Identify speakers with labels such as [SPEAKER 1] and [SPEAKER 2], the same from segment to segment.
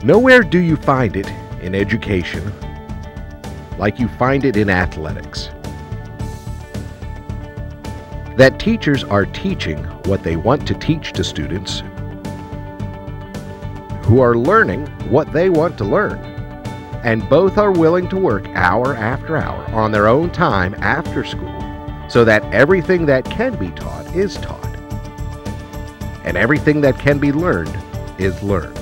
[SPEAKER 1] Nowhere do you find it in education like you find it in athletics. That teachers are teaching what they want to teach to students who are learning what they want to learn. And both are willing to work hour after hour on their own time after school so that everything that can be taught is taught. And everything that can be learned is learned.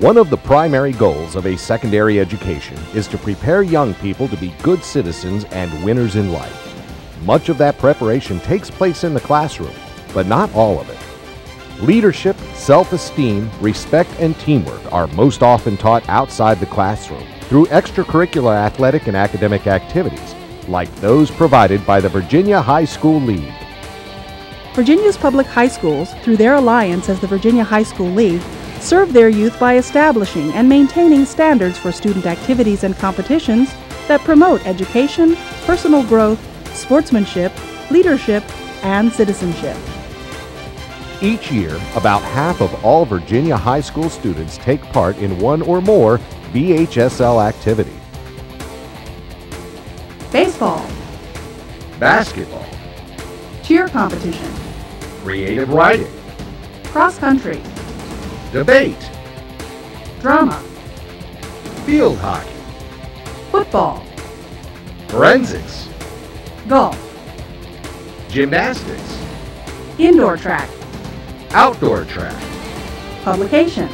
[SPEAKER 1] One of the primary goals of a secondary education is to prepare young people to be good citizens and winners in life. Much of that preparation takes place in the classroom, but not all of it. Leadership, self-esteem, respect, and teamwork are most often taught outside the classroom through extracurricular athletic and academic activities, like those provided by the Virginia High School League.
[SPEAKER 2] Virginia's public high schools, through their alliance as the Virginia High School League, serve their youth by establishing and maintaining standards for student activities and competitions that promote education, personal growth, sportsmanship, leadership, and citizenship.
[SPEAKER 1] Each year, about half of all Virginia high school students take part in one or more VHSL activity.
[SPEAKER 2] Baseball,
[SPEAKER 1] Basketball,
[SPEAKER 2] cheer competition,
[SPEAKER 1] creative writing,
[SPEAKER 2] cross country,
[SPEAKER 1] debate,
[SPEAKER 2] drama,
[SPEAKER 1] field hockey,
[SPEAKER 2] football,
[SPEAKER 1] forensics,
[SPEAKER 2] golf,
[SPEAKER 1] gymnastics,
[SPEAKER 2] indoor track,
[SPEAKER 1] outdoor track,
[SPEAKER 2] publications,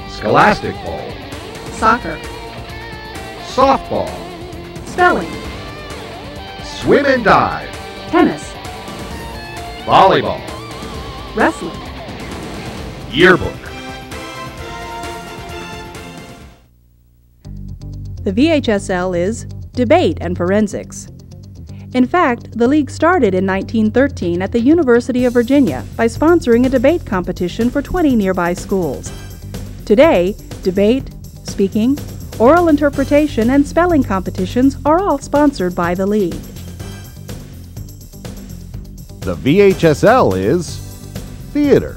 [SPEAKER 1] Scholastic Bowl,
[SPEAKER 2] soccer,
[SPEAKER 1] softball,
[SPEAKER 2] spelling,
[SPEAKER 1] swim and dive,
[SPEAKER 2] tennis,
[SPEAKER 1] volleyball,
[SPEAKER 2] wrestling.
[SPEAKER 1] yearbook.
[SPEAKER 2] The VHSL is Debate and Forensics. In fact, the league started in 1913 at the University of Virginia by sponsoring a debate competition for 20 nearby schools. Today, debate, speaking, oral interpretation, and spelling competitions are all sponsored by the league.
[SPEAKER 1] The VHSL is theater.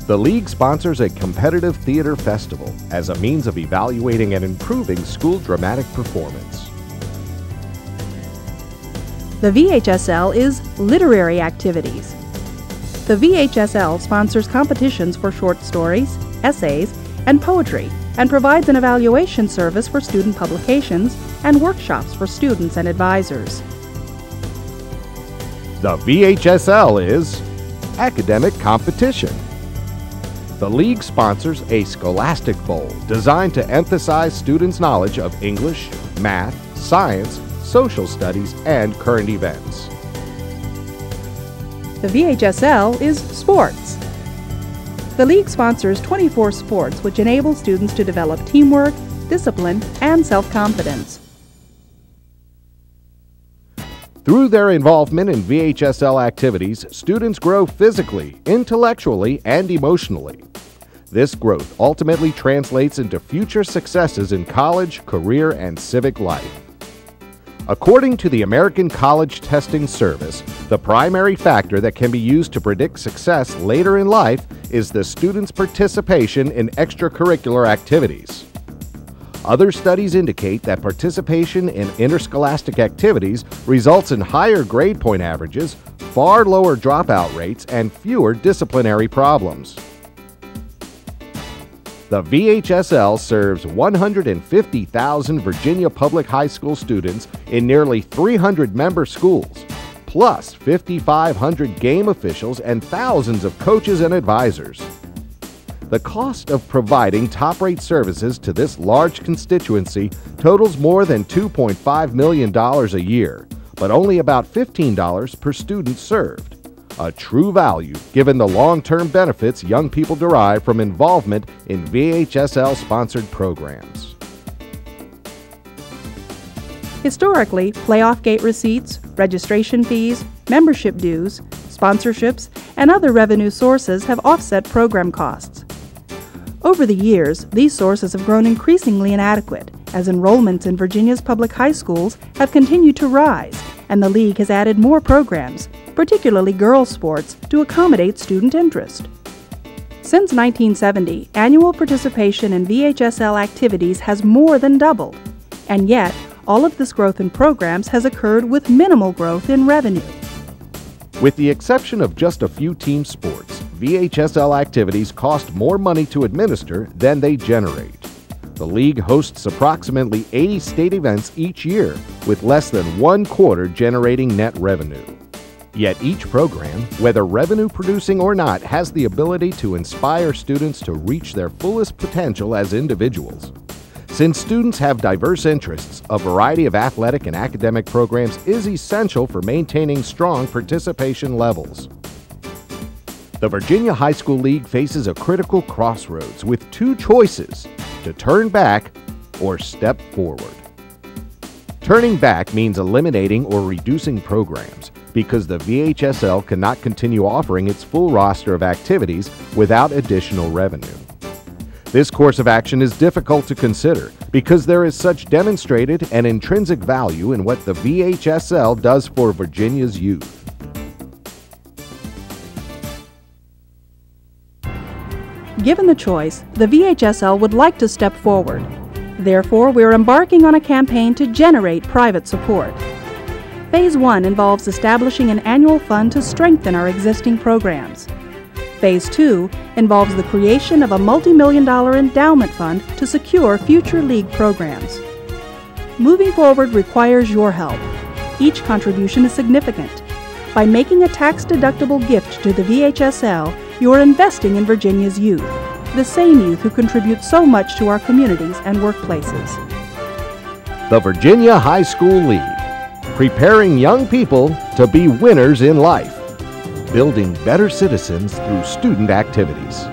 [SPEAKER 1] The league sponsors a competitive theater festival as a means of evaluating and improving school dramatic performance.
[SPEAKER 2] The VHSL is literary activities. The VHSL sponsors competitions for short stories, essays, and poetry, and provides an evaluation service for student publications and workshops for students and advisors.
[SPEAKER 1] The VHSL is academic competition. The league sponsors a Scholastic Bowl designed to emphasize students' knowledge of English, math, science, social studies, and current events.
[SPEAKER 2] The VHSL is sports. The league sponsors 24 sports which enable students to develop teamwork, discipline, and self-confidence.
[SPEAKER 1] Through their involvement in VHSL activities, students grow physically, intellectually, and emotionally. This growth ultimately translates into future successes in college, career, and civic life. According to the American College Testing Service, the primary factor that can be used to predict success later in life is the student's participation in extracurricular activities. Other studies indicate that participation in interscholastic activities results in higher grade point averages, far lower dropout rates, and fewer disciplinary problems. The VHSL serves 150,000 Virginia public high school students in nearly 300 member schools, plus 5,500 game officials and thousands of coaches and advisors. The cost of providing top-rate services to this large constituency totals more than $2.5 million a year, but only about $15 per student served. A true value given the long-term benefits young people derive from involvement in VHSL-sponsored programs.
[SPEAKER 2] Historically, playoff gate receipts, registration fees, membership dues, sponsorships, and other revenue sources have offset program costs. Over the years, these sources have grown increasingly inadequate as enrollments in Virginia's public high schools have continued to rise, and the league has added more programs, particularly girls' sports, to accommodate student interest. Since 1970, annual participation in VHSL activities has more than doubled, and yet all of this growth in programs has occurred with minimal growth in revenue.
[SPEAKER 1] With the exception of just a few team sports, VHSL activities cost more money to administer than they generate. The league hosts approximately 80 state events each year, with less than 1/4 generating net revenue. Yet each program, whether revenue-producing or not, has the ability to inspire students to reach their fullest potential as individuals. Since students have diverse interests, a variety of athletic and academic programs is essential for maintaining strong participation levels. The Virginia High School League faces a critical crossroads with two choices: to turn back or step forward. Turning back means eliminating or reducing programs because the VHSL cannot continue offering its full roster of activities without additional revenue. This course of action is difficult to consider because there is such demonstrated and intrinsic value in what the VHSL does for Virginia's youth.
[SPEAKER 2] Given the choice, the VHSL would like to step forward. Therefore, we're embarking on a campaign to generate private support. Phase 1 involves establishing an annual fund to strengthen our existing programs. Phase 2 involves the creation of a multi-million-dollar endowment fund to secure future league programs. Moving forward requires your help. Each contribution is significant. By making a tax-deductible gift to the VHSL, you are investing in Virginia's youth, the same youth who contribute so much to our communities and workplaces.
[SPEAKER 1] The Virginia High School League, preparing young people to be winners in life. Building better citizens through student activities.